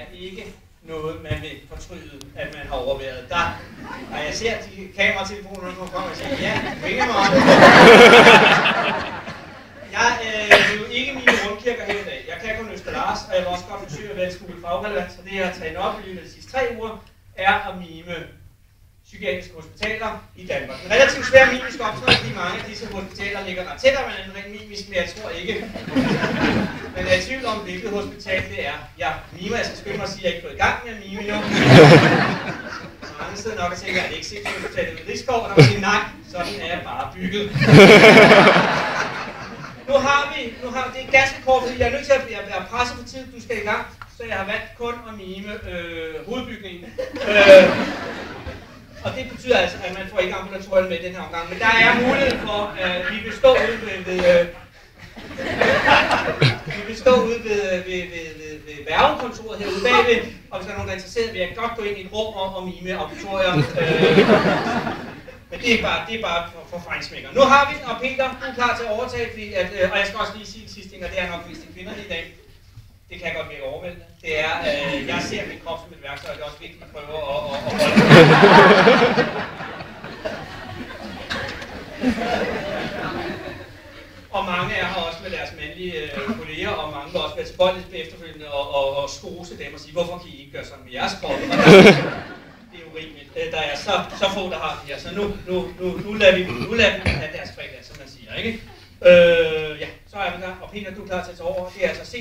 er ikke noget, man vil fortryde, at man har overværet. Og jeg ser de kameratelefoner, der kommer og siger, ja, ringe mig. Jeg vil jo ikke mine rundkirker her i dag. Jeg kan kun Øster Lars, og jeg vil også godt forsøge at være en skole fagrelevant, så det jeg har trænet op i løbet af de sidste 3 uger, er at mime psykiatriske hospitaler i Danmark. En relativt svær mimisk optræden, fordi mange af disse hospitaler ligger ret tæt af hinanden rent mimisk, men jeg tror ikke. Men jeg er i tvivl om, hvilket hospital det er. Jeg mimer, jeg skal skynde mig at sige, at jeg ikke er gået i gang med at mime endnu. Mange steder nok at tænke, at jeg ikke set hospitalet i Rigskov, og der må sige, nej, sådan er jeg bare bygget. Nu har vi det er ganske kort, fordi jeg er nødt til at være presset for tid, du skal i gang, så jeg har valgt kun at mime hovedbygningen. Og det betyder altså, at man får ikke ambulatoriet med i den her omgang. Men der er mulighed for, at vi vil stå ude ved værgekontoret herude bagved. Og hvis der er nogen, der er interesseret, vil jeg godt gå ind i et rum og mime auditorier. Men det er bare for fejnsmækker. Nu har vi, og Peter, du er klar til at overtage, fordi og jeg skal også lige sige en sidste ting, og det er nok flest til kvinderne i dag. Det kan godt virke overvældende. Det er, jeg ser min krop som et værktøj, og det er også vigtigt at prøve at holde. Og mange er her også med deres mandlige kolleger, og mange vil også være tilbøjelige til efterfølgende og skose dem og sige, hvorfor kan I ikke gøre sådan med jeres krop? Det er urimeligt. Der er så få, der har det her, så nu lader vi have deres fredag, som man siger, ikke? Ja, så er vi der, og Peter, du er klar til at tage over. Det er altså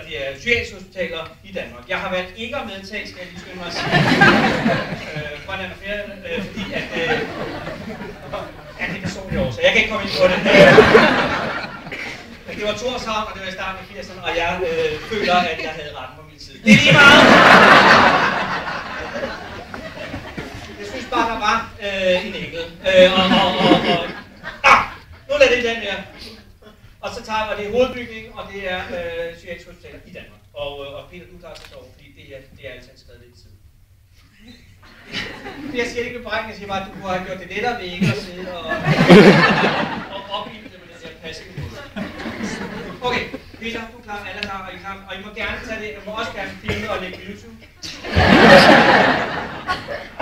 det er psykiatriske hospitaler i Danmark. Jeg har valgt ikke at medtage, skal jeg lige skynde mig at sige, fra den anden ferie, fordi at, det er personligt også, jeg kan ikke komme ind på det. Men det var Torshavn, og det var i starten af 80'erne, og jeg føler, at jeg havde retten på min side. Det er lige meget! Jeg synes bare, der var en enkelt. Nu lader det den her. Og så tager vi det hovedbygningen, og det er psykiatriske hospitaler i Danmark. Og Peter, du tager til over, fordi det er altså skrevet lidt tid. Jeg siger ikke med jeg siger bare, at du har gjort det lettere ved ikke at sidde og opgive det med den der passive måde. Okay, Peter, du er klar, alle er klar, og I må gerne tage det, I må også gerne filme og lægge på YouTube.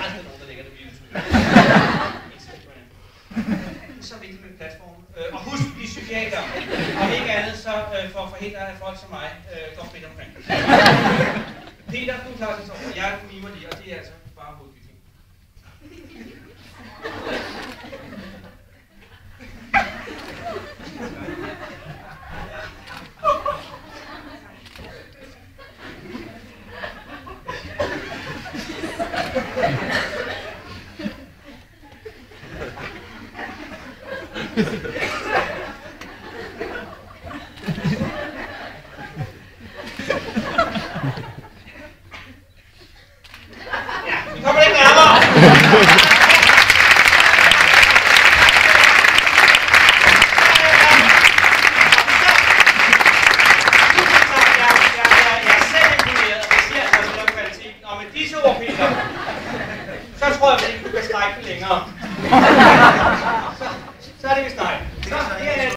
Aldrig nogen, der lægger det på YouTube. Så vigtigt med platformen. Og husk, vi er psykiater. Om ikke andet, så for at forhindre, at folk som mig går frit omkring. Peter, du er klar til at jeg mimer lige, og det er altså bare hovedbygning. Så tror jeg, at du kan strække det længere.